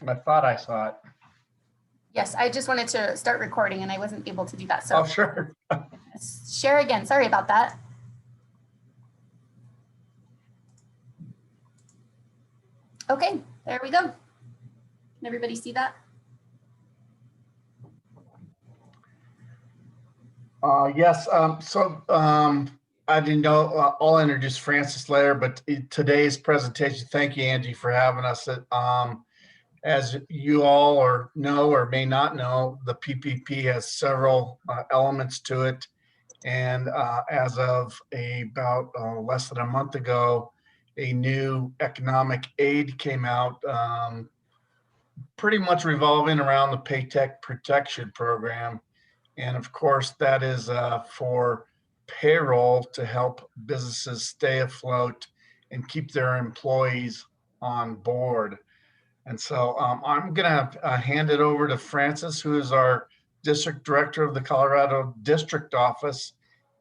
I thought I saw it. Yes, I just wanted to start recording and I wasn't able to do that. So Oh, sure. share again. Sorry about that. Okay, there we go. Can everybody see that? Yes. I didn't know. I'll introduce Francis later, but today's presentation. Thank you, Angie, for having us. As you all know or may not know, the PPP has several elements to it, and as of about less than a month ago, a new economic aid came out, pretty much revolving around the Paycheck Protection Program. And of course, that is for payroll to help businesses stay afloat and keep their employees on board. And so I'm going to hand it over to Francis, who is our district director of the Colorado District Office.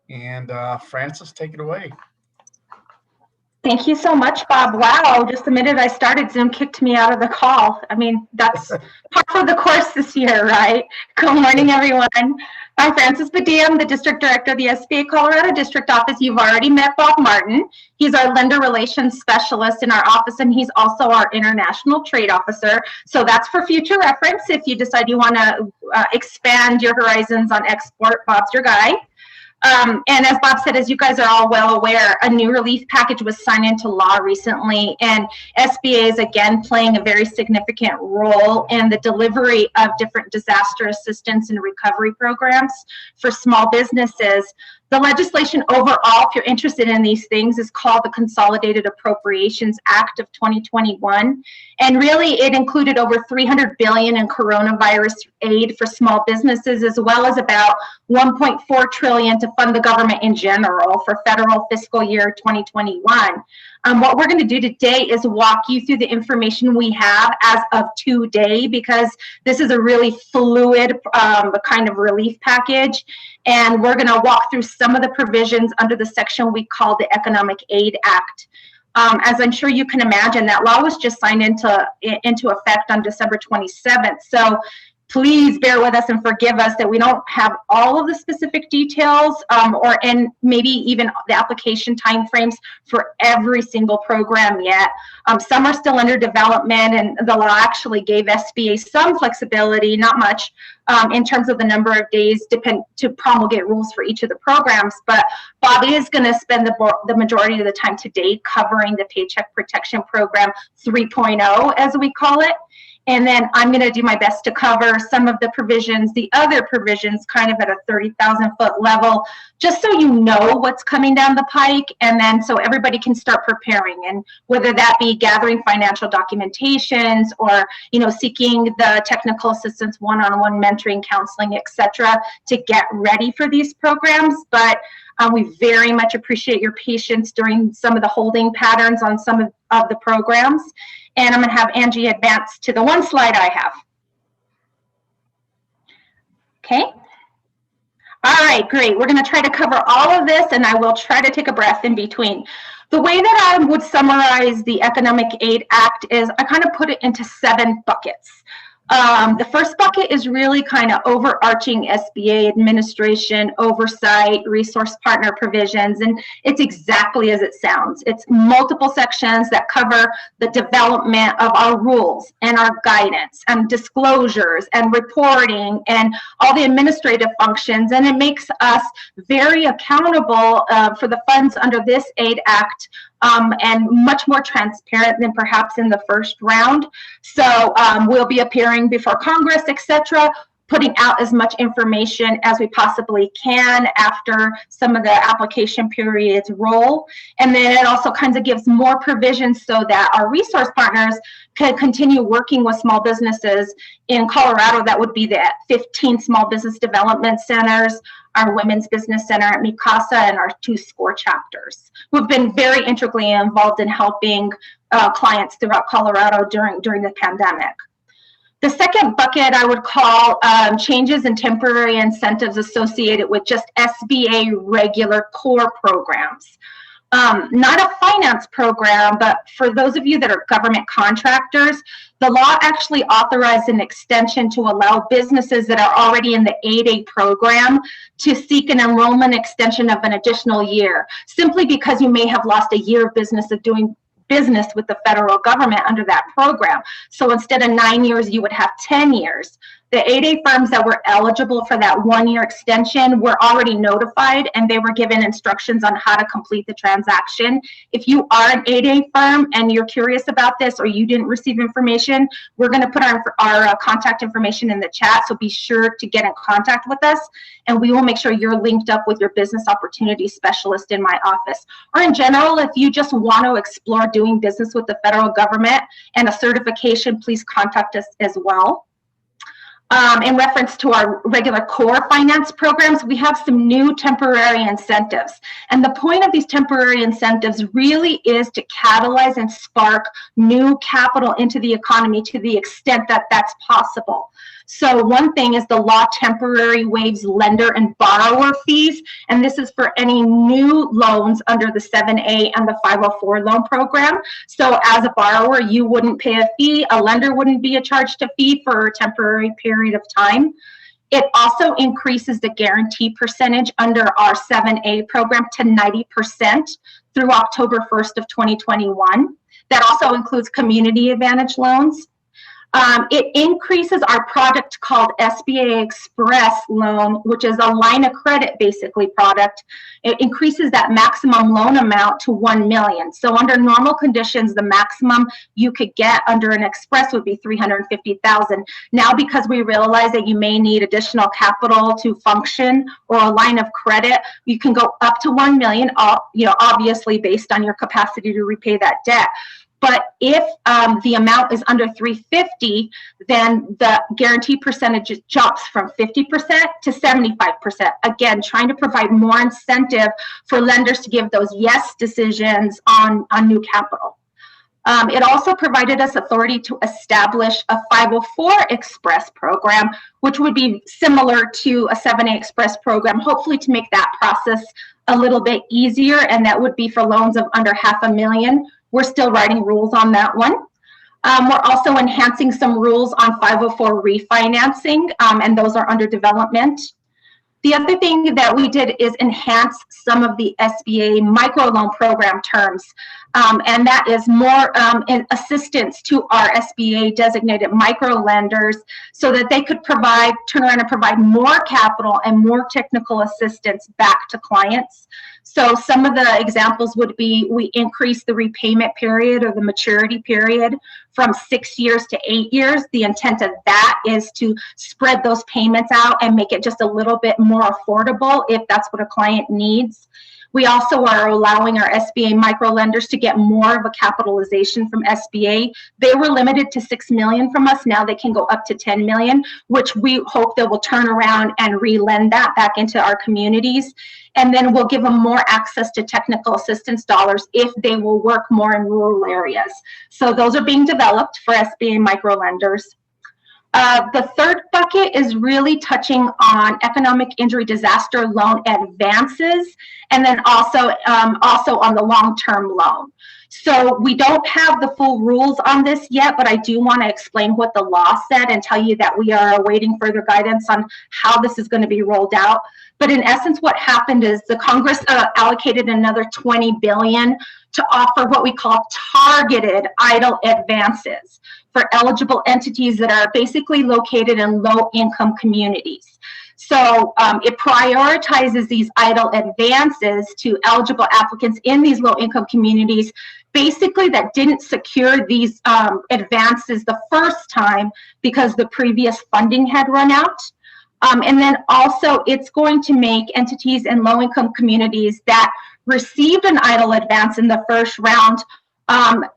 And Francis, take it away. Thank you so much, Bob. Wow, just the minute I started, Zoom kicked me out of the call. I mean, that's part of the course this year, right? Good morning, everyone. I'm Francis Padilla. I'm the District Director of the SBA Colorado District Office. You've already met Bob Martin. He's our Lender Relations Specialist in our office, and he's also our International Trade Officer. So that's for future reference. If you decide you want to expand your horizons on export, Bob's your guy. And as Bob said, as you guys are all well aware, a new relief package was signed into law recently, and SBA is again playing a very significant role in the delivery of different disaster assistance and recovery programs for small businesses. The legislation overall, if you're interested in these things, is called the Consolidated Appropriations Act of 2021. And really, it included over $300 billion in coronavirus aid for small businesses, as well as about $1.4 trillion to fund the government in general for federal fiscal year 2021. What we're going to do today is walk you through the information we have as of today, because this is a really fluid kind of relief package. And we're going to walk through some of the provisions under the section we call the Economic Aid Act. As I'm sure you can imagine, that law was just signed into effect on December 27th. So please bear with us and forgive us that we don't have all of the specific details and maybe even the application timeframes for every single program yet. Some are still under development, and the law actually gave SBA some flexibility, not much, in terms of the number of days to promulgate rules for each of the programs. But Bob is going to spend the majority of the time today covering the Paycheck Protection Program 3.0, as we call it. And then I'm going to do my best to cover some of the provisions, the other provisions, kind of at a 30,000-foot level, just so you know what's coming down the pike, and then so everybody can start preparing. And whether that be gathering financial documentations or, seeking the technical assistance, one-on-one mentoring, counseling, etc., to get ready for these programs. But we very much appreciate your patience during some of the holding patterns on some of the programs. And I'm going to have Angie advance to the one slide I have. Okay. All right, great. We're going to try to cover all of this, and I will try to take a breath in between. The way that I would summarize the Economic Aid Act is I kind of put it into 7 buckets. The first bucket is really kind of overarching SBA administration, oversight, resource partner provisions, and it's exactly as it sounds. It's multiple sections that cover the development of our rules and our guidance and disclosures and reporting and all the administrative functions, and it makes us very accountable for the funds under this Aid Act, and much more transparent than perhaps in the first round. So we'll be appearing before Congress, etc., putting out as much information as we possibly can after some of the application periods roll. And then it also kind of gives more provisions so that our resource partners can continue working with small businesses in Colorado. That would be the 15 small business development centers, our Women's Business Center at MICASA, and our 2 SCORE chapters, who've been very integrally involved in helping clients throughout Colorado during the pandemic. The second bucket I would call changes in temporary incentives associated with just SBA regular core programs. Not a finance program, but for those of you that are government contractors, the law actually authorized an extension to allow businesses that are already in the 8A program to seek an enrollment extension of an additional year, simply because you may have lost a year of business of doing business with the federal government under that program. So instead of 9 years, you would have 10 years. The 8A firms that were eligible for that 1-year extension were already notified, and they were given instructions on how to complete the transaction. If you are an 8A firm and you're curious about this, or you didn't receive information, we're going to put our contact information in the chat. So be sure to get in contact with us, and we will make sure you're linked up with your business opportunity specialist in my office. Or in general, if you just want to explore doing business with the federal government and a certification, please contact us as well. In reference to our regular core finance programs, we have some new temporary incentives. And the point of these temporary incentives really is to catalyze and spark new capital into the economy to the extent that that's possible. So one thing is the law temporarily waives lender and borrower fees, and this is for any new loans under the 7A and the 504 loan program. So as a borrower, you wouldn't pay a fee, a lender wouldn't be charged a fee for a temporary period of time. It also increases the guarantee percentage under our 7A program to 90% through October 1st of 2021. That also includes community advantage loans. It increases our product called SBA Express Loan, which is a line of credit basically product. It increases that maximum loan amount to $1 million. So under normal conditions, the maximum you could get under an Express would be $350,000. Now, because we realize that you may need additional capital to function or a line of credit, you can go up to $1 million, obviously based on your capacity to repay that debt. But if the amount is under $350,000, then the guarantee percentage jumps from 50% to 75%. Again, trying to provide more incentive for lenders to give those yes decisions on new capital. It also provided us authority to establish a 504 Express program, which would be similar to a 7A Express program, hopefully to make that process a little bit easier, and that would be for loans of under $500,000. We're still writing rules on that one. We're also enhancing some rules on 504 refinancing, and those are under development. The other thing that we did is enhance some of the SBA microloan program terms, and that is more assistance to our SBA designated micro lenders so that they could turn around and provide more capital and more technical assistance back to clients. So some of the examples would be we increase the repayment period or the maturity period from 6 years to 8 years. The intent of that is to spread those payments out and make it just a little bit more affordable if that's what a client needs. We also are allowing our SBA micro lenders to get more of a capitalization from SBA. They were limited to $6 million from us. Now they can go up to $10 million, which we hope they will turn around and re-lend that back into our communities. And then we'll give them more access to technical assistance dollars if they will work more in rural areas. So those are being developed for SBA micro lenders. The third bucket is really touching on economic injury disaster loan advances, and then also on the long-term loan. So we don't have the full rules on this yet, but I do want to explain what the law said and tell you that we are awaiting further guidance on how this is going to be rolled out. But in essence, what happened is the Congress allocated another $20 billion to offer what we call targeted EIDL advances for eligible entities that are basically located in low-income communities. So it prioritizes these EIDL advances to eligible applicants in these low-income communities, basically that didn't secure these advances the first time because the previous funding had run out. And then also it's going to make entities in low-income communities that received an EIDL advance in the first round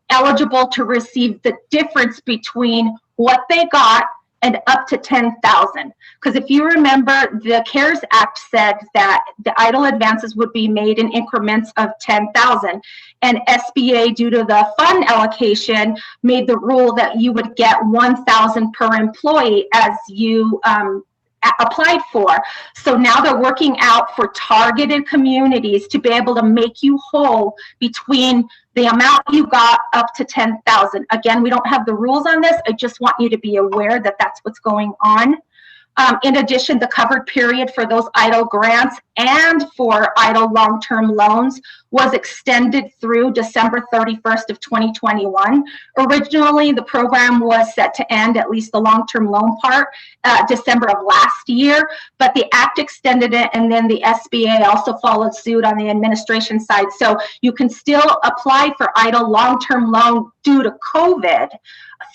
eligible to receive the difference between what they got and up to $10,000. Because if you remember, the CARES Act said that the EIDL advances would be made in increments of $10,000. And SBA, due to the fund allocation, made the rule that you would get $1,000 per employee as you applied for. So now they're working out for targeted communities to be able to make you whole between the amount you got up to 10,000. Again, we don't have the rules on this. I just want you to be aware that that's what's going on. In addition, the covered period for those EIDL grants and for EIDL long-term loans was extended through December 31st of 2021. Originally, the program was set to end, at least the long-term loan part, December of last year, but the Act extended it, and then the SBA also followed suit on the administration side. So you can still apply for EIDL long-term loan due to COVID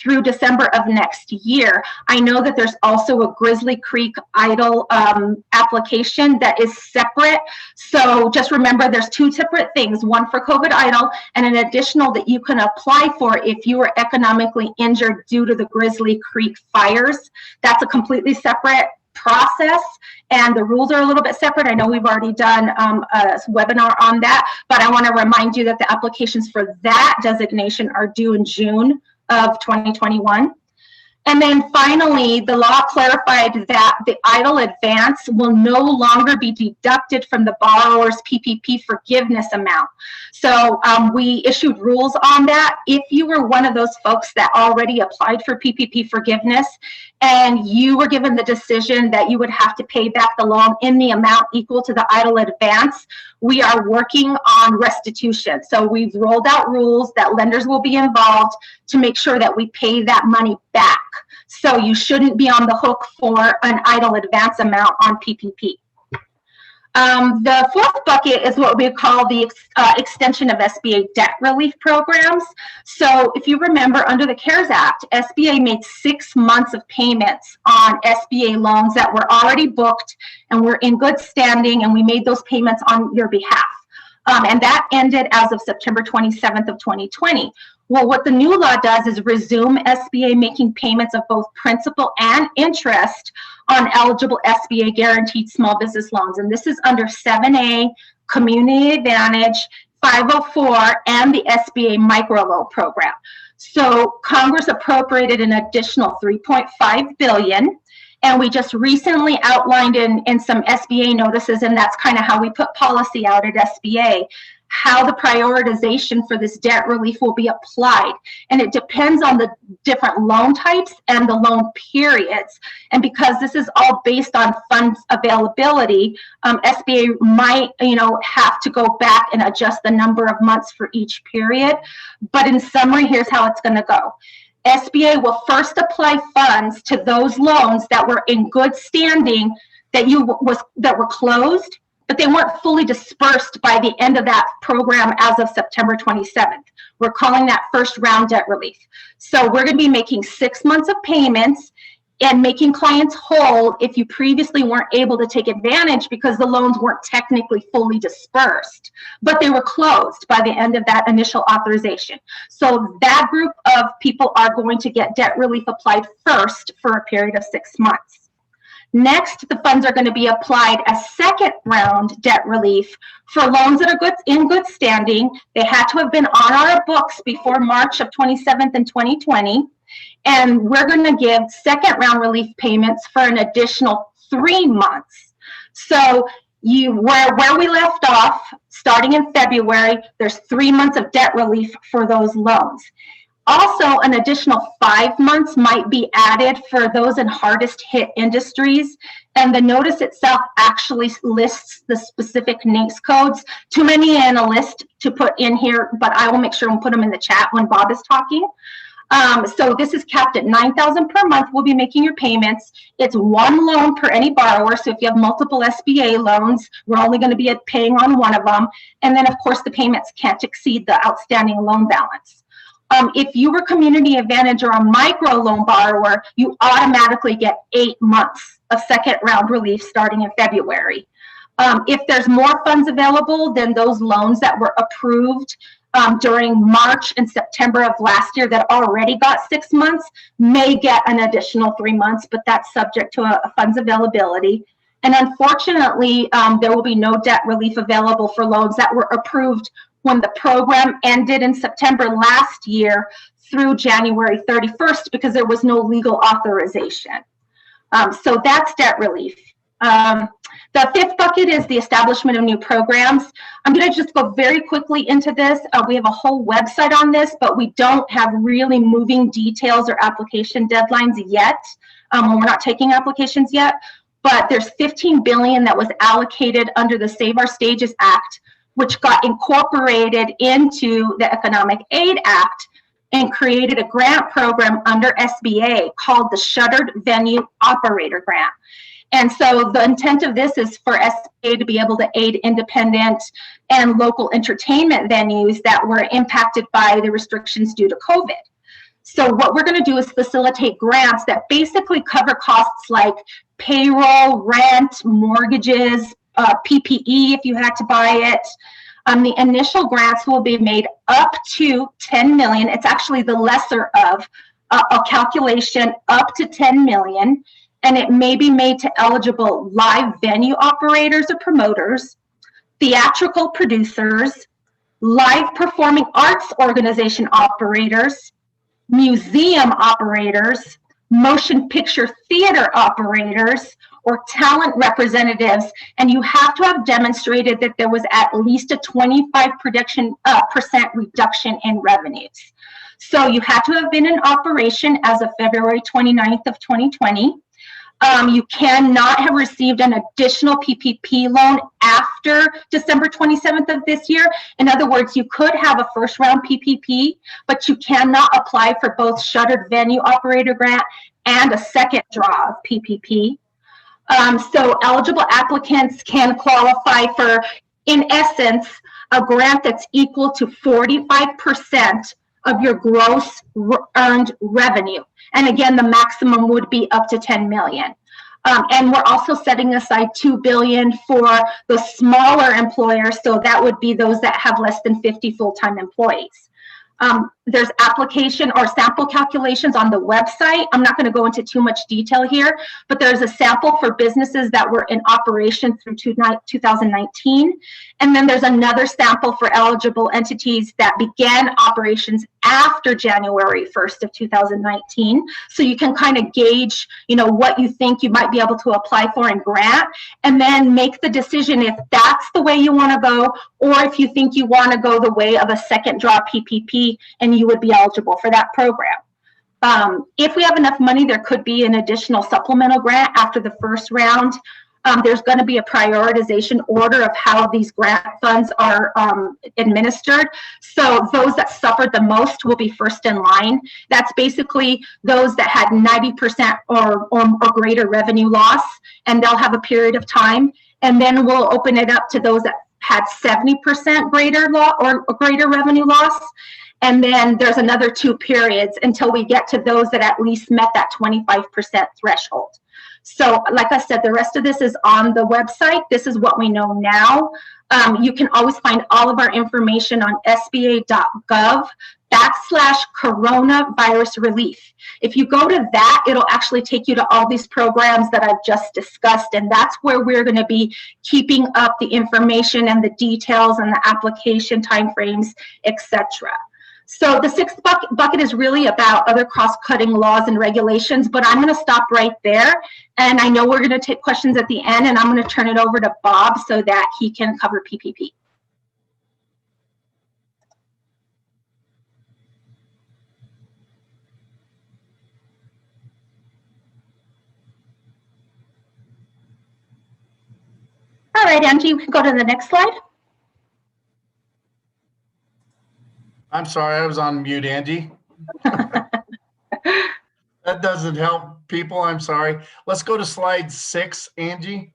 through December of next year. I know that there's also a Grizzly Creek EIDL application that is separate. So just remember there's two separate things, one for COVID EIDL and an additional that you can apply for if you were economically injured due to the Grizzly Creek fires. That's a completely separate process, and the rules are a little bit separate. I know we've already done a webinar on that, but I want to remind you that the applications for that designation are due in June of 2021. And then finally, the law clarified that the EIDL advance will no longer be deducted from the borrower's PPP forgiveness amount. So we issued rules on that. If you were one of those folks that already applied for PPP forgiveness and you were given the decision that you would have to pay back the loan in the amount equal to the EIDL advance, we are working on restitution. So we've rolled out rules that lenders will be involved to make sure that we pay that money back. So you shouldn't be on the hook for an EIDL advance amount on PPP. The fourth bucket is what we call the extension of SBA debt relief programs. So if you remember, under the CARES Act, SBA made 6 months of payments on SBA loans that were already booked and were in good standing, and we made those payments on your behalf. And that ended as of September 27th of 2020. Well, what the new law does is resume SBA making payments of both principal and interest on eligible SBA guaranteed small business loans. And this is under 7A, Community Advantage, 504, and the SBA microloan program. So Congress appropriated an additional $3.5 billion. And we just recently outlined in some SBA notices, and that's kind of how we put policy out at SBA, how the prioritization for this debt relief will be applied. And it depends on the different loan types and the loan periods. And because this is all based on funds availability, SBA might, have to go back and adjust the number of months for each period. But in summary, here's how it's going to go. SBA will first apply funds to those loans that were in good standing that were closed, but they weren't fully dispersed by the end of that program as of September 27th. We're calling that first round debt relief. So we're going to be making 6 months of payments and making clients whole if you previously weren't able to take advantage because the loans weren't technically fully dispersed, but they were closed by the end of that initial authorization. So that group of people are going to get debt relief applied first for a period of 6 months. Next, the funds are going to be applied as second round debt relief for loans that are in good standing. They had to have been on our books before March of 27th and 2020. And we're going to give second round relief payments for an additional 3 months. So where we left off, starting in February, there's 3 months of debt relief for those loans. Also, an additional 5 months might be added for those in hardest hit industries. And the notice itself actually lists the specific NAICS codes. Too many in a list to put in here, but I will make sure and put them in the chat when Bob is talking. So this is capped at $9,000 per month. We'll be making your payments. It's one loan per any borrower. So if you have multiple SBA loans, we're only going to be paying on one of them. And then, of course, the payments can't exceed the outstanding loan balance. If you were Community Advantage or a micro loan borrower, you automatically get 8 months of second round relief starting in February. If there's more funds available than those loans that were approved during March and September of last year that already got 6 months, may get an additional 3 months, but that's subject to a funds availability. And unfortunately, there will be no debt relief available for loans that were approved when the program ended in September last year through January 31st because there was no legal authorization. So that's debt relief. The fifth bucket is the establishment of new programs. I'm going to just go very quickly into this. We have a whole website on this, but we don't have really moving details or application deadlines yet. We're not taking applications yet, but there's $15 billion that was allocated under the Save Our Stages Act, which got incorporated into the Economic Aid Act and created a grant program under SBA called the Shuttered Venue Operator Grant. And so the intent of this is for SBA to be able to aid independent and local entertainment venues that were impacted by the restrictions due to COVID. So what we're going to do is facilitate grants that basically cover costs like payroll, rent, mortgages, PPE if you had to buy it. The initial grants will be made up to 10 million. It's actually the lesser of a calculation up to 10 million. And it may be made to eligible live venue operators or promoters, theatrical producers, live performing arts organization operators, museum operators, motion picture theater operators, or talent representatives. And you have to have demonstrated that there was at least a 25% reduction in revenues. So you have to have been in operation as of February 29th of 2020. You cannot have received an additional PPP loan after December 27th of this year. In other words, you could have a first round PPP, but you cannot apply for both Shuttered Venue Operator Grant and a second draw of PPP. So eligible applicants can qualify for, in essence, a grant that's equal to 45% of your gross earned revenue. And again, the maximum would be up to 10 million. And we're also setting aside $2 billion for the smaller employers. So that would be those that have less than 50 full-time employees. There's application or sample calculations on the website. I'm not going to go into too much detail here, but there's a sample for businesses that were in operation through 2019. And then there's another sample for eligible entities that began operations after January 1st of 2019. So you can kind of gauge, what you think you might be able to apply for in grant, and then make the decision if that's the way you want to go, or if you think you want to go the way of a second draw PPP and you would be eligible for that program. If we have enough money, there could be an additional supplemental grant after the first round. There's going to be a prioritization order of how these grant funds are administered. So those that suffered the most will be first in line. That's basically those that had 90% or greater revenue loss, and they'll have a period of time. And then we'll open it up to those that had 70% greater greater revenue loss. And then there's another 2 periods until we get to those that at least met that 25% threshold. So like I said, the rest of this is on the website. This is what we know now. You can always find all of our information on sba.gov/coronavirus relief. If you go to that, it'll actually take you to all these programs that I've just discussed. And that's where we're going to be keeping up the information and the details and the application timeframes, etc. So the sixth bucket is really about other cross-cutting laws and regulations, but I'm going to stop right there. And I know we're going to take questions at the end, and I'm going to turn it over to Bob so that he can cover PPP. All right, Angie, we can go to the next slide. I'm sorry, I was on mute, Angie. That doesn't help people, I'm sorry. Let's go to slide 6, Angie.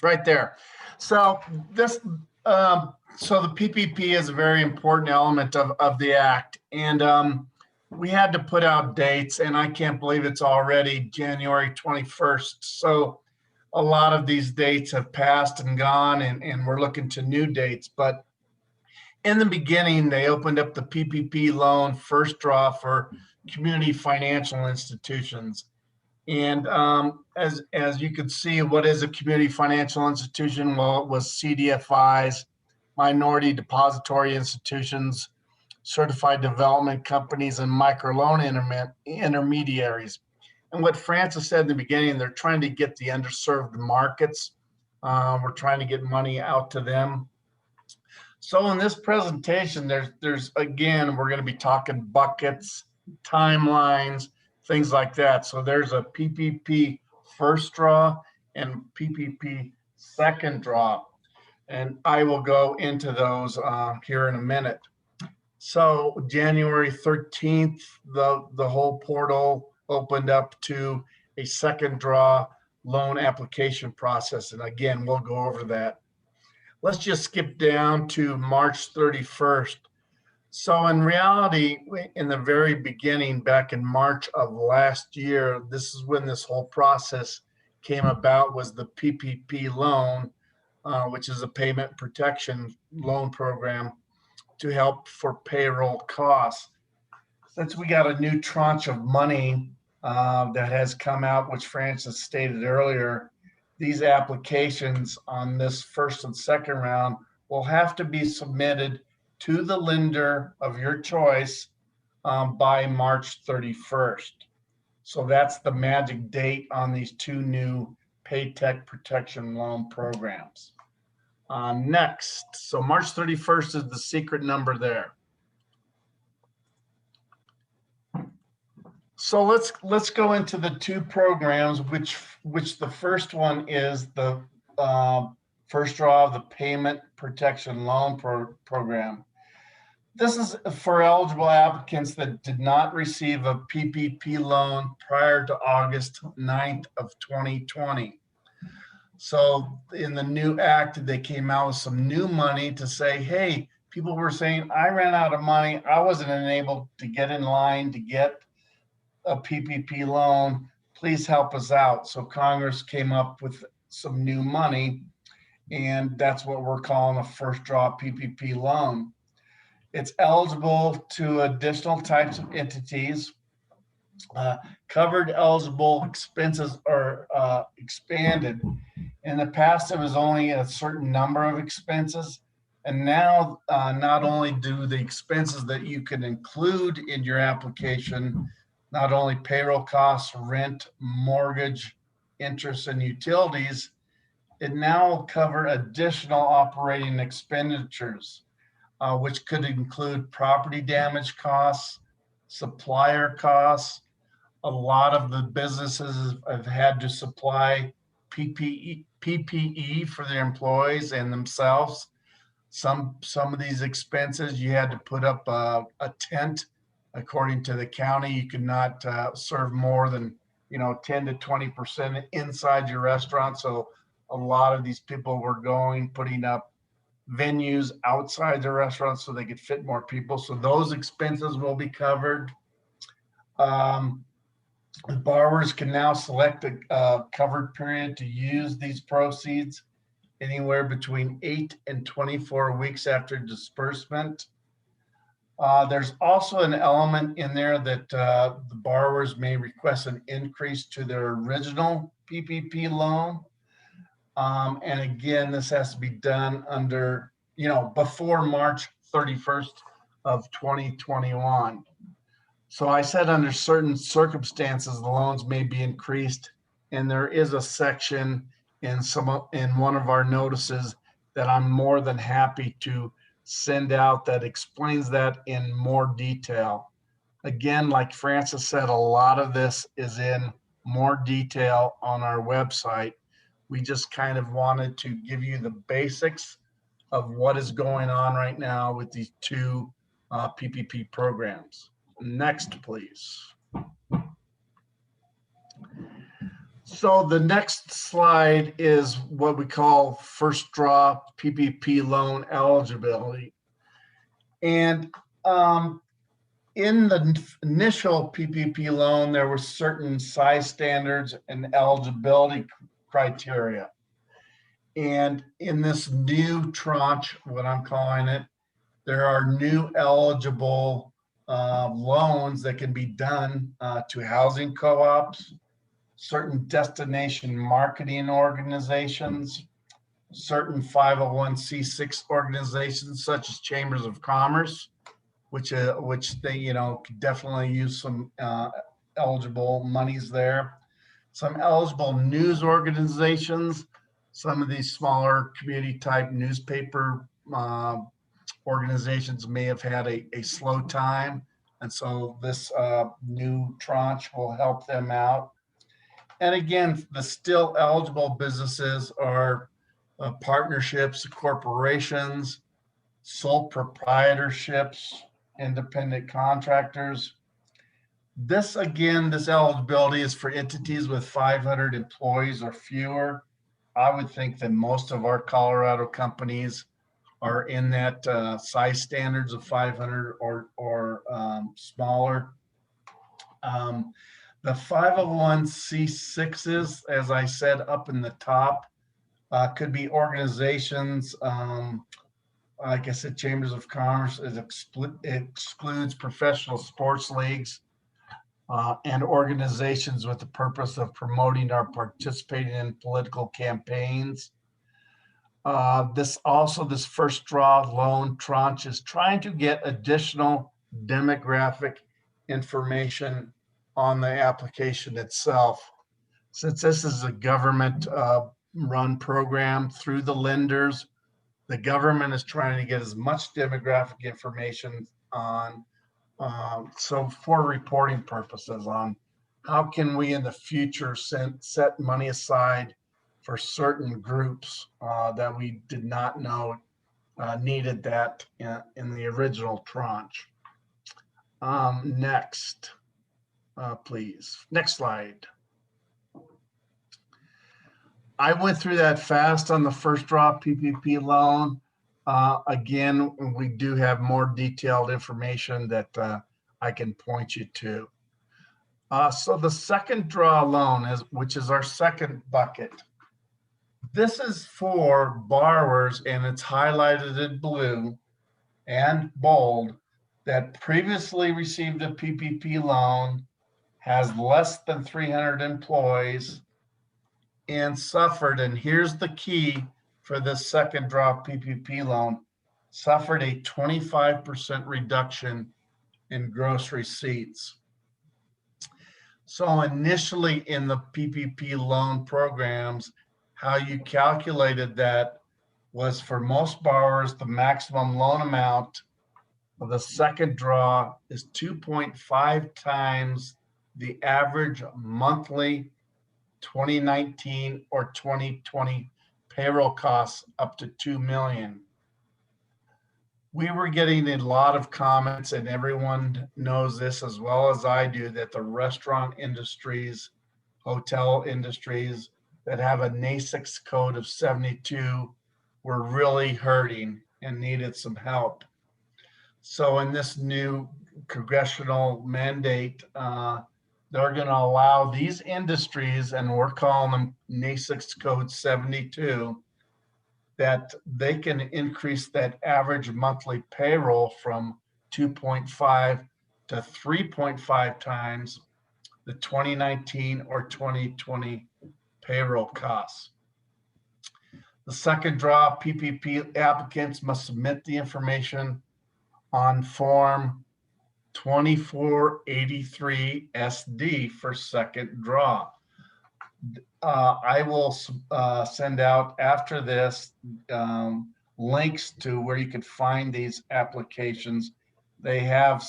Right there. So this, so the PPP is a very important element of the act. And we had to put out dates, and I can't believe it's already January 21st. So a lot of these dates have passed and gone, and we're looking to new dates. But in the beginning, they opened up the PPP loan first draw for community financial institutions. And as you could see, what is a community financial institution? Well, it was CDFIs, minority depository institutions, certified development companies, and microloan intermediaries. And what Francis said in the beginning, they're trying to get the underserved markets. We're trying to get money out to them. So in this presentation, there's again, we're going to be talking buckets, timelines, things like that. So there's a PPP first draw and PPP second draw. And I will go into those here in a minute. So January 13th, the whole portal opened up to a second draw loan application process. And again, we'll go over that. Let's just skip down to March 31st. So in reality, in the very beginning, back in March of last year, this is when this whole process came about, was the PPP loan, which is a payment protection loan program to help for payroll costs. Since we got a new tranche of money that has come out, which Francis stated earlier, these applications on this first and second round will have to be submitted to the lender of your choice by March 31st. So that's the magic date on these two new Paycheck Protection Loan programs. Next, so March 31st is the secret number there. So let's go into the two programs, which the first one is the first draw of the Payment Protection Loan Program. This is for eligible applicants that did not receive a PPP loan prior to August 9th of 2020. So in the new act, they came out with some new money to say, hey, people were saying, I ran out of money. I wasn't enabled to get in line to get a PPP loan. Please help us out. So Congress came up with some new money, and that's what we're calling a first draw PPP loan. It's eligible to additional types of entities. Covered eligible expenses are expanded. In the past, it was only a certain number of expenses. And now, not only do the expenses that you can include in your application, not only payroll costs, rent, mortgage, interest, and utilities, it now will cover additional operating expenditures, which could include property damage costs, supplier costs. A lot of the businesses have had to supply PPE for their employees and themselves. Some of these expenses, you had to put up a tent. According to the county, you could not serve more than 10 to 20% inside your restaurant. So a lot of these people were putting up venues outside their restaurants so they could fit more people. So those expenses will be covered. The borrowers can now select a covered period to use these proceeds anywhere between 8 and 24 weeks after disbursement. There's also an element in there that the borrowers may request an increase to their original PPP loan. And again, this has to be done under, before March 31st of 2021. So I said under certain circumstances, the loans may be increased. And there is a section in one of our notices that I'm more than happy to send out that explains that in more detail. Again, like Francis said, a lot of this is in more detail on our website. We just kind of wanted to give you the basics of what is going on right now with these two PPP programs. Next, please. So the next slide is what we call first draw PPP loan eligibility. And in the initial PPP loan, there were certain size standards and eligibility criteria. And in this new tranche, what I'm calling it, there are new eligible loans that can be done to housing co-ops, certain destination marketing organizations, certain 501c6 organizations such as chambers of commerce, which they, could definitely use some eligible monies there. Some eligible news organizations, some of these smaller community type newspaper organizations may have had a slow time. And so this new tranche will help them out. And again, the still eligible businesses are partnerships, corporations, sole proprietorships, independent contractors. This eligibility is for entities with 500 employees or fewer. I would think that most of our Colorado companies are in that size standards of 500 or smaller. The 501c6s, as I said up in the top, could be organizations. Like I said, Chambers of Commerce excludes professional sports leagues and organizations with the purpose of promoting or participating in political campaigns. This first draw loan tranche is trying to get additional demographic information on the application itself. Since this is a government run program through the lenders, the government is trying to get as much demographic information on, so for reporting purposes, on how can we in the future set money aside for certain groups that we did not know needed that in the original tranche. Next, please. Next slide. I went through that fast on the first draw PPP loan. Again, we do have more detailed information that I can point you to. So the second draw loan, which is our second bucket. This is for borrowers, and it's highlighted in blue and bold, that previously received a PPP loan, has less than 300 employees, and suffered, and here's the key for this second draw PPP loan, suffered a 25% reduction in gross receipts. So initially in the PPP loan programs, how you calculated that was for most borrowers, the maximum loan amount of the second draw is 2.5 times the average monthly 2019 or 2020 payroll costs up to $2 million. We were getting a lot of comments, and everyone knows this as well as I do, that the restaurant industries, hotel industries that have a NAICS code of 72 were really hurting and needed some help. So in this new congressional mandate, they're going to allow these industries, and we're calling them NAICS code 72, that they can increase that average monthly payroll from 2.5 to 3.5 times the 2019 or 2020 payroll costs. The second draw PPP applicants must submit the information on Form 2483 SD for second draw. I will send out after this links to where you can find these applications. They have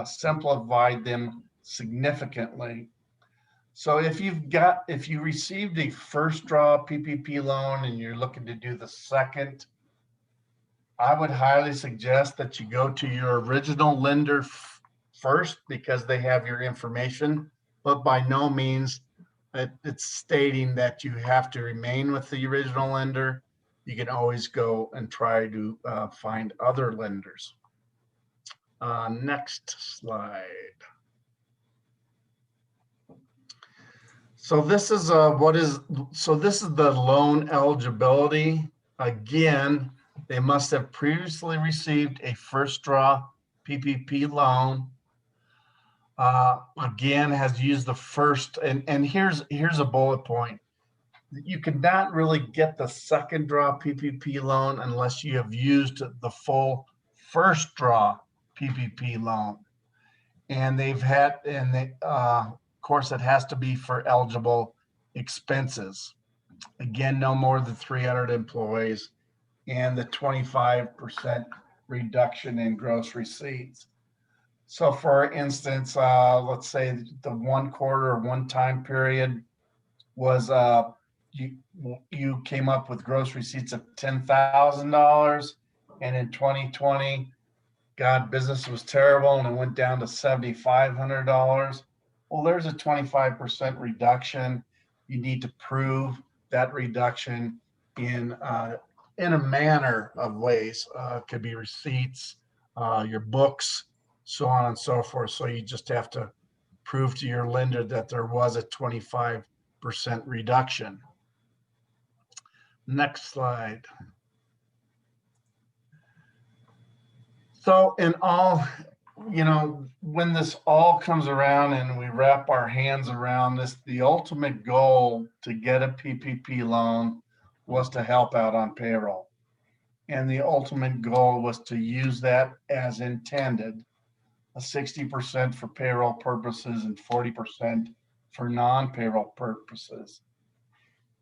simplified them significantly. So if you received a first draw PPP loan and you're looking to do the second, I would highly suggest that you go to your original lender first, because they have your information, but by no means it's stating that you have to remain with the original lender. You can always go and try to find other lenders. Next slide. So this is the loan eligibility. Again, they must have previously received a first draw PPP loan. Again, has used the first, and here's a bullet point. You cannot really get the second draw PPP loan unless you have used the full first draw PPP loan. And of course, it has to be for eligible expenses. Again, no more than 300 employees, and the 25% reduction in gross receipts. So for instance, let's say the 1 quarter or 1 time period was you came up with gross receipts of $10,000, and in 2020, God, business was terrible and it went down to $7,500. Well, there's a 25% reduction. You need to prove that reduction in a manner of ways. It could be receipts, your books, so on and so forth. So you just have to prove to your lender that there was a 25% reduction. Next slide. So in all, when this all comes around and we wrap our hands around this, the ultimate goal to get a PPP loan was to help out on payroll. And the ultimate goal was to use that as intended, a 60% for payroll purposes and 40% for non-payroll purposes.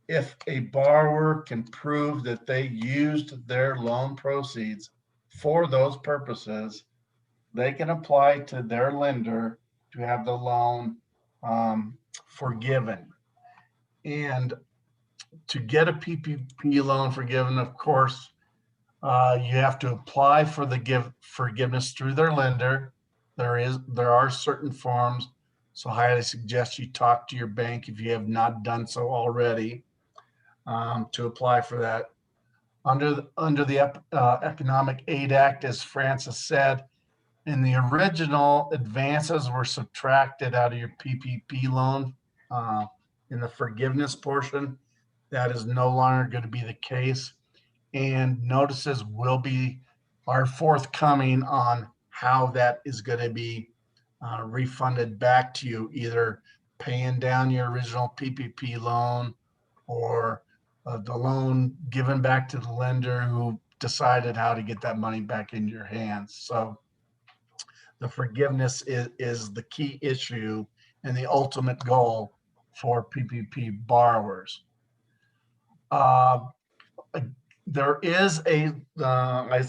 If a borrower can prove that they used their loan proceeds for those purposes, they can apply to their lender to have the loan forgiven. And to get a PPP loan forgiven, of course, you have to apply for the forgiveness through their lender. There are certain forms, so I highly suggest you talk to your bank if you have not done so already to apply for that. Under the Economic Aid Act, as Francis said, in the original, advances were subtracted out of your PPP loan in the forgiveness portion. That is no longer going to be the case, and notices are forthcoming on how that is going to be refunded back to you, either paying down your original PPP loan or the loan given back to the lender who decided how to get that money back in your hands. So the forgiveness is the key issue and the ultimate goal for PPP borrowers. There is it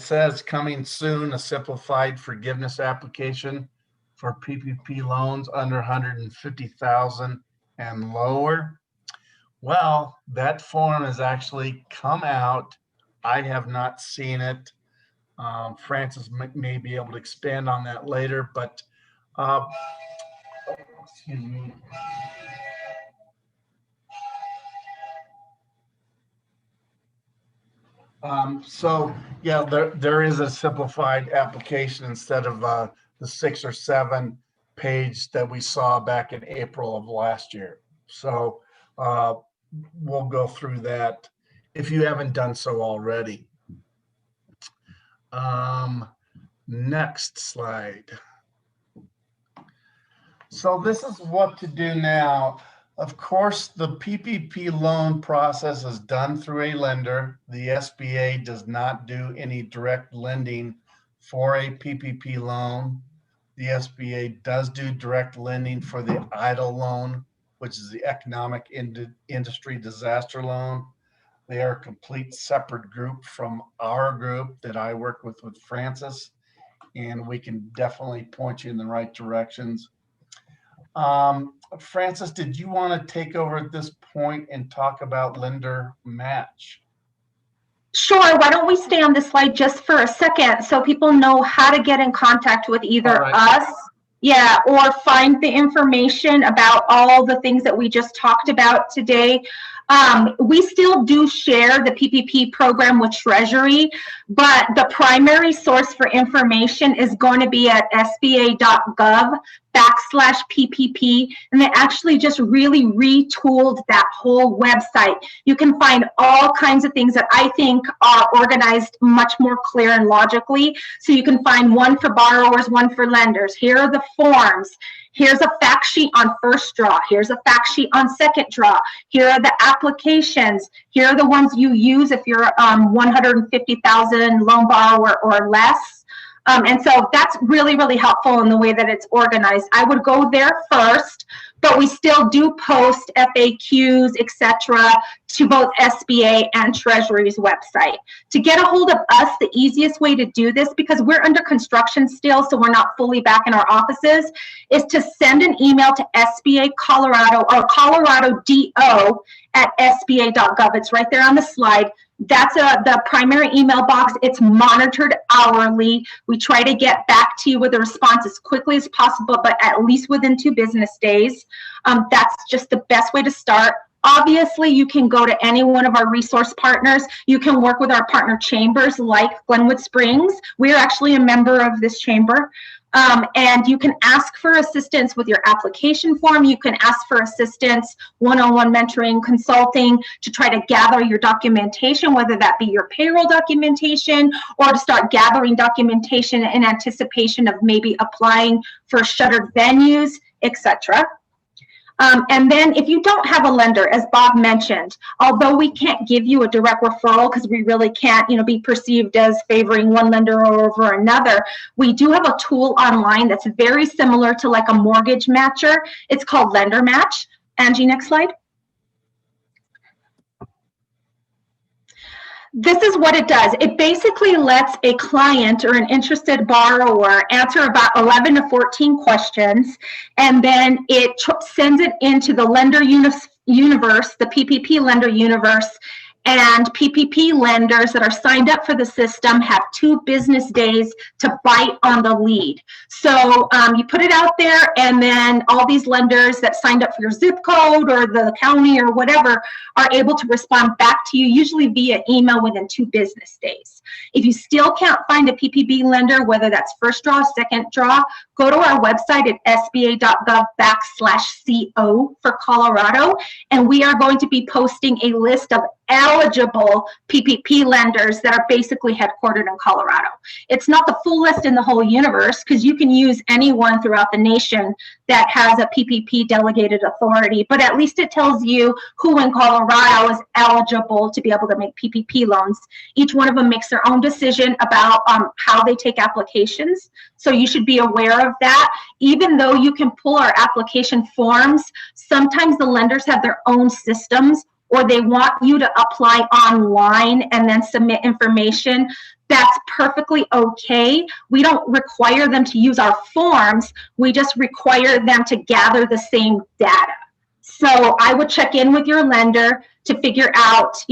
says coming soon, a simplified forgiveness application for PPP loans under 150,000 and lower. Well, that form has actually come out. I have not seen it. Francis may be able to expand on that later, but excuse me. So yeah, there is a simplified application instead of the 6 or 7 page that we saw back in April of last year. So we'll go through that if you haven't done so already. Next slide. So this is what to do now. Of course, the PPP loan process is done through a lender. The SBA does not do any direct lending for a PPP loan. The SBA does do direct lending for the EIDL loan, which is the Economic Industry Disaster Loan. They are a complete separate group from our group that I work with Francis, and we can definitely point you in the right directions. Francis, did you want to take over at this point and talk about lender match? Sure. Why don't we stay on this slide just for a second so people know how to get in contact with either us, or find the information about all the things that we just talked about today. We still do share the PPP program with Treasury, but the primary source for information is going to be at sba.gov/PPP, and they actually just really retooled that whole website. You can find all kinds of things that I think are organized much more clear and logically. So you can find one for borrowers, one for lenders. Here are the forms. Here's a fact sheet on first draw. Here's a fact sheet on second draw. Here are the applications. Here are the ones you use if you're 150,000 loan borrower or less. And so that's really, really helpful in the way that it's organized. I would go there first, but we still do post FAQs, etc., to both SBA and Treasury's website. To get a hold of us, the easiest way to do this, because we're under construction still, so we're not fully back in our offices, is to send an email to SBA Colorado or Colorado DO at sba.gov. It's right there on the slide. That's the primary email box. It's monitored hourly. We try to get back to you with a response as quickly as possible, but at least within 2 business days. That's just the best way to start. Obviously, you can go to any one of our resource partners. You can work with our partner chambers like Glenwood Springs. We're actually a member of this chamber. And you can ask for assistance with your application form. You can ask for assistance, one-on-one mentoring, consulting to try to gather your documentation, whether that be your payroll documentation or to start gathering documentation in anticipation of maybe applying for shuttered venues, etc. And then if you don't have a lender, as Bob mentioned, although we can't give you a direct referral because we really can't, be perceived as favoring one lender over another, we do have a tool online that's very similar to like a mortgage matcher. It's called Lender Match. Angie, next slide. This is what it does. It basically lets a client or an interested borrower answer about 11 to 14 questions, and then it sends it into the lender universe, the PPP lender universe, and PPP lenders that are signed up for the system have 2 business days to bite on the lead. So you put it out there, and then all these lenders that signed up for your zip code or the county or whatever are able to respond back to you, usually via email within 2 business days. If you still can't find a PPP lender, whether that's first draw, second draw, go to our website at sba.gov/CO for Colorado, and we are going to be posting a list of eligible PPP lenders that are basically headquartered in Colorado. It's not the full list in the whole universe, because you can use anyone throughout the nation that has a PPP delegated authority, but at least it tells you who in Colorado is eligible to be able to make PPP loans. Each one of them makes their own decision about how they take applications, so you should be aware of that. Even though you can pull our application forms, sometimes the lenders have their own systems, or they want you to apply online and then submit information. That's perfectly okay. We don't require them to use our forms. We just require them to gather the same data. So I would check in with your lender to figure out,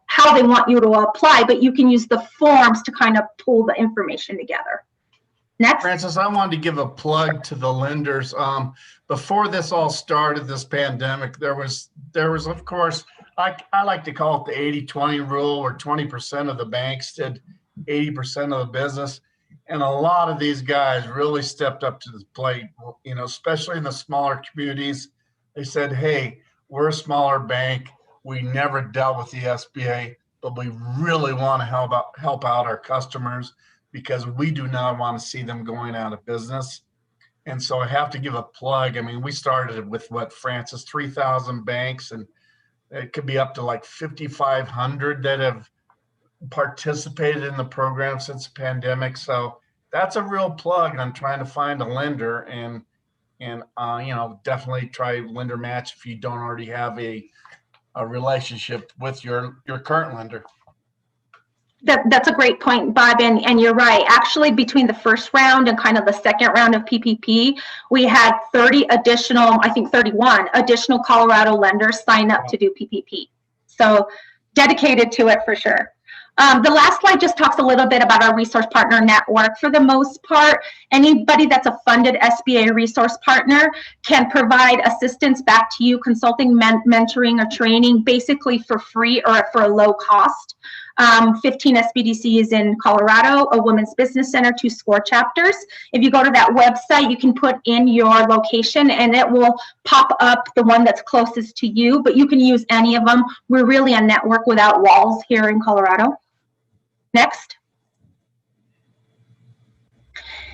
how they want you to apply, but you can use the forms to kind of pull the information together. Next. Francis, I wanted to give a plug to the lenders. Before this all started, this pandemic, there was of course, I like to call it the 80-20 rule, where 20% of the banks did 80% of the business. And a lot of these guys really stepped up to the plate, especially in the smaller communities. They said, hey, we're a smaller bank. We never dealt with the SBA, but we really want to help out our customers, because we do not want to see them going out of business. And so I have to give a plug. I mean, we started with Francis, 3,000 banks, and it could be up to like 5,500 that have participated in the program since the pandemic. So that's a real plug on trying to find a lender, and definitely try Lender Match if you don't already have a relationship with your current lender. That's a great point, Bob, and you're right. Actually, between the first round and kind of the second round of PPP, we had 31 additional Colorado lenders sign up to do PPP. So dedicated to it for sure. The last slide just talks a little bit about our resource partner network. For the most part, anybody that's a funded SBA resource partner can provide assistance back to you, consulting, mentoring, or training, basically for free or for a low cost. 15 SBDCs in Colorado, a women's business center, 2 SCORE chapters. If you go to that website, you can put in your location and it will pop up the one that's closest to you, but you can use any of them. We're really a network without walls here in Colorado. Next.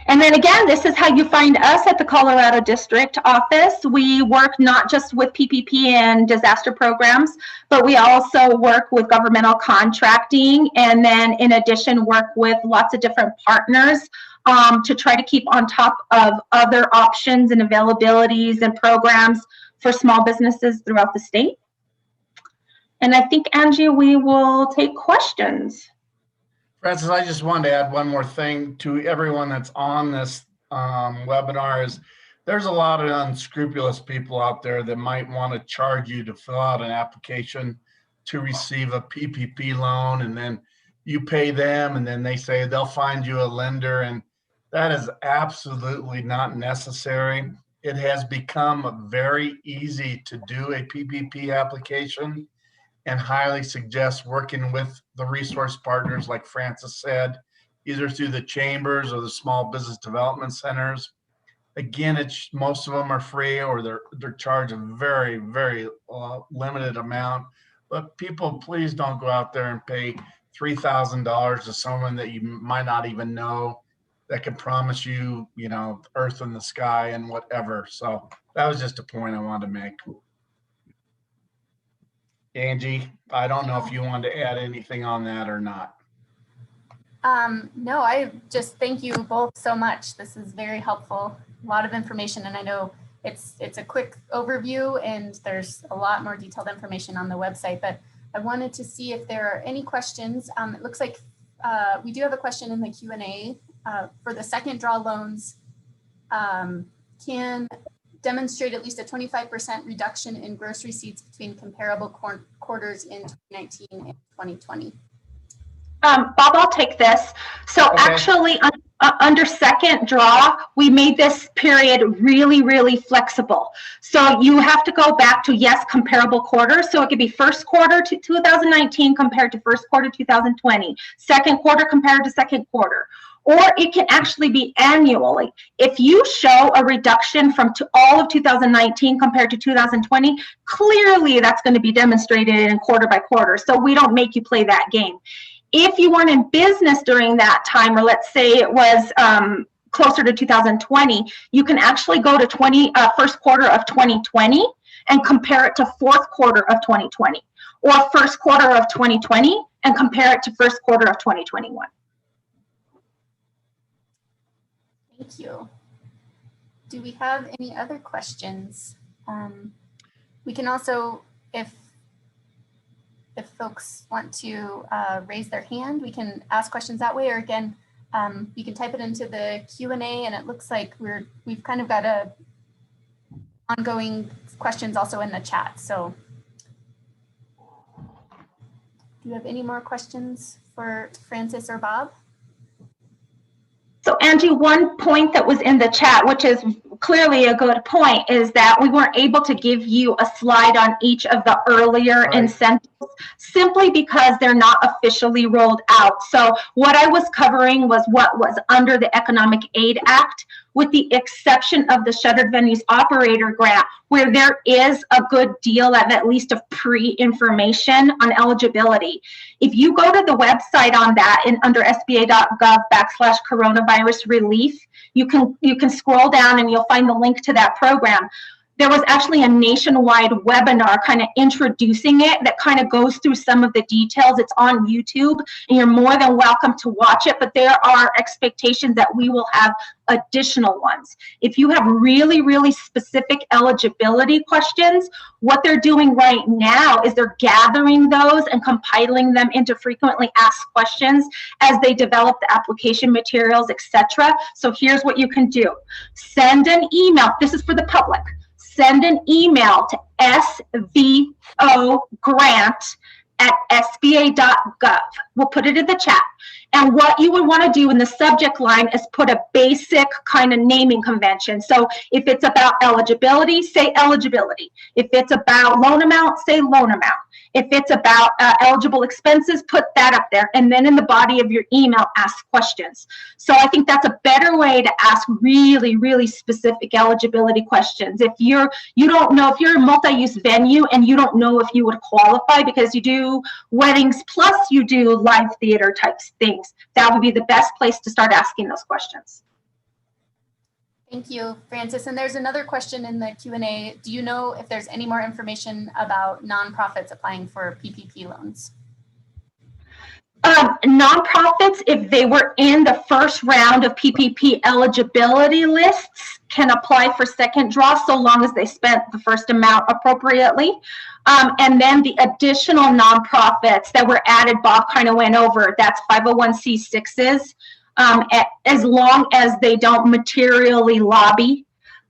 And then again, this is how you find us at the Colorado District Office. We work not just with PPP and disaster programs, but we also work with governmental contracting, and then in addition work with lots of different partners to try to keep on top of other options and availabilities and programs for small businesses throughout the state. And I think, Angie, we will take questions. Francis, I just wanted to add one more thing to everyone that's on this webinar is there's a lot of unscrupulous people out there that might want to charge you to fill out an application to receive a PPP loan, and then you pay them, and then they say they'll find you a lender, and that is absolutely not necessary. It has become very easy to do a PPP application, and highly suggest working with the resource partners, like Francis said, either through the chambers or the small business development centers. Again, most of them are free, or they're charged a very, very limited amount. But people, please don't go out there and pay $3,000 to someone that you might not even know, that can promise you, you know, earth in the sky and whatever. So that was just a point I wanted to make. Angie, I don't know if you wanted to add anything on that or not. No, I just thank you both so much. This is very helpful. A lot of information, and I know it's a quick overview, and there's a lot more detailed information on the website, but I wanted to see if there are any questions. It looks like we do have a question in the Q&A for the second draw loans. Can demonstrate at least a 25% reduction in gross receipts between comparable quarters in 2019 and 2020. Bob, I'll take this. So Okay. Actually, under second draw, we made this period really, really flexible. So you have to go back to, yes, comparable quarters. So it could be first quarter to 2019 compared to first quarter 2020, second quarter compared to second quarter. Or it can actually be annually. If you show a reduction from all of 2019 compared to 2020, clearly that's going to be demonstrated in quarter by quarter. So we don't make you play that game. If you weren't in business during that time, or let's say it was closer to 2020, you can actually go to first quarter of 2020 and compare it to fourth quarter of 2020, or first quarter of 2020 and compare it to first quarter of 2021. Thank you. Do we have any other questions? We can also, if folks want to raise their hand, we can ask questions that way, or again, you can type it into the Q&A, and it looks like we've kind of got a ongoing questions also in the chat. So do you have any more questions for Francis or Bob? So Angie, one point that was in the chat, which is clearly a good point, is that we weren't able to give you a slide on each of the earlier incentives simply because they're not officially rolled out. So what I was covering was what was under the Economic Aid Act, with the exception of the Shuttered Venues Operator Grant, where there is a good deal of at least of pre-information on eligibility. If you go to the website on that under sba.gov/coronavirus relief, you can scroll down and you'll find the link to that program. There was actually a nationwide webinar kind of introducing it that kind of goes through some of the details. It's on YouTube, and you're more than welcome to watch it, but there are expectations that we will have additional ones. If you have really, really specific eligibility questions, what they're doing right now is they're gathering those and compiling them into frequently asked questions as they develop the application materials, etc. So here's what you can do. Send an email. This is for the public. Send an email to svogrant@sba.gov. We'll put it in the chat. And what you would want to do in the subject line is put a basic kind of naming convention. So if it's about eligibility, say eligibility. If it's about loan amount, say loan amount. If it's about eligible expenses, put that up there. And then in the body of your email, ask questions. So I think that's a better way to ask really, really specific eligibility questions. If you don't know, if you're a multi-use venue and you don't know if you would qualify because you do weddings plus you do live theater types things, that would be the best place to start asking those questions. Thank you, Francis. And there's another question in the Q&A. Do you know if there's any more information about nonprofits applying for PPP loans? Nonprofits, if they were in the first round of PPP eligibility lists, can apply for second draw so long as they spent the first amount appropriately. And then the additional nonprofits that were added, Bob kind of went over, that's 501c6s, as long as they don't materially lobby.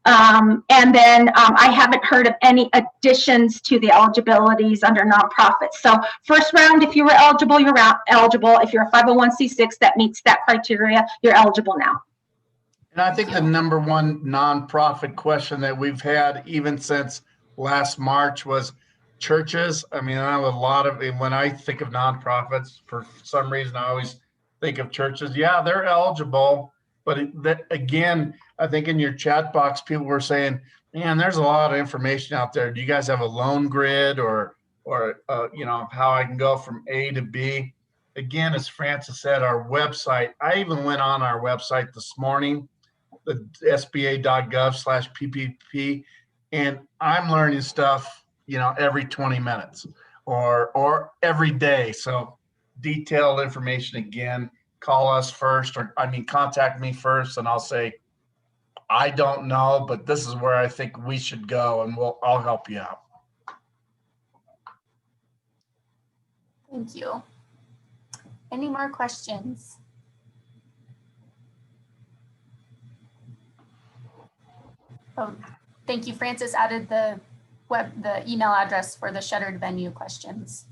And then I haven't heard of any additions to the eligibilities under nonprofits. So first round, if you were eligible, you're eligible. If you're a 501c6 that meets that criteria, you're eligible now. And I think the number one nonprofit question that we've had even since last March was churches. I mean, I have a lot of, when I think of nonprofits, for some reason, I always think of churches. Yeah, they're eligible. But again, I think in your chat box, people were saying, man, there's a lot of information out there. Do you guys have a loan grid or you know, how I can go from A to B? Again, as Francis said, our website, I even went on our website this morning, the sba.gov/PPP, and I'm learning stuff, you know, every 20 minutes or every day. So detailed information again. Call us first, or contact me first, and I'll say, I don't know, but this is where I think we should go, and I'll help you out. Thank you. Any more questions? Oh, thank you. Francis added the email address for the shuttered venue questions.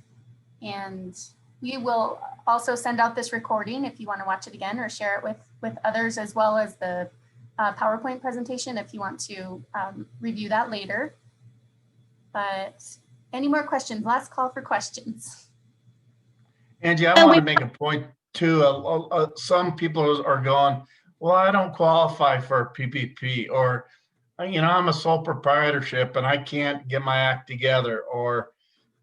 And we will also send out this recording if you want to watch it again or share it with others, as well as the PowerPoint presentation if you want to review that later. But any more questions? Last call for questions. Angie, I want to make a point too. Some people are going, well, I don't qualify for PPP, or, you know, I'm a sole proprietorship and I can't get my act together, or,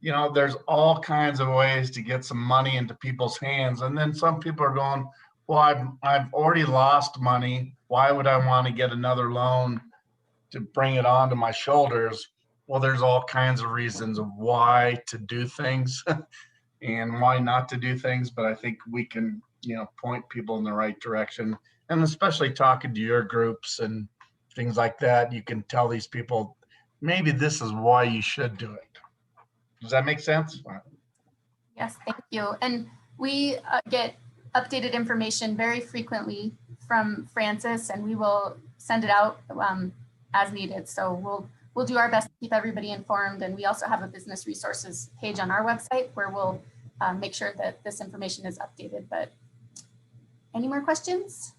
you know, there's all kinds of ways to get some money into people's hands. And then some people are going, well, I've already lost money. Why would I want to get another loan to bring it onto my shoulders? Well, there's all kinds of reasons of why to do things and why not to do things. But I think we can, you know, point people in the right direction. And especially talking to your groups and things like that, you can tell these people, maybe this is why you should do it. Does that make sense? Yes, thank you. And we get updated information very frequently from Francis, and we will send it out as needed. So we'll do our best to keep everybody informed. And we also have a business resources page on our website where we'll make sure that this information is updated. But any more questions?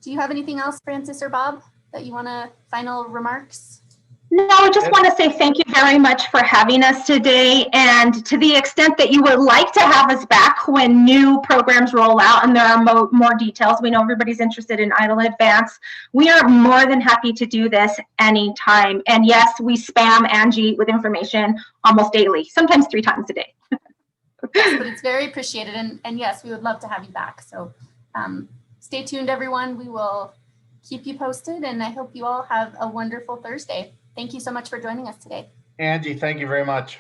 Do you have anything else, Francis or Bob, that you want to final remarks? No, I just want to say thank you very much for having us today. And to the extent that you would like to have us back when new programs roll out and there are more details, we know everybody's interested in EIDL Advance. We are more than happy to do this anytime. And yes, we spam Angie with information almost daily, sometimes 3 times a day. Yes, but it's very appreciated. And yes, we would love to have you back. So stay tuned, everyone. We will keep you posted. And I hope you all have a wonderful Thursday. Thank you so much for joining us today. Angie, thank you very much.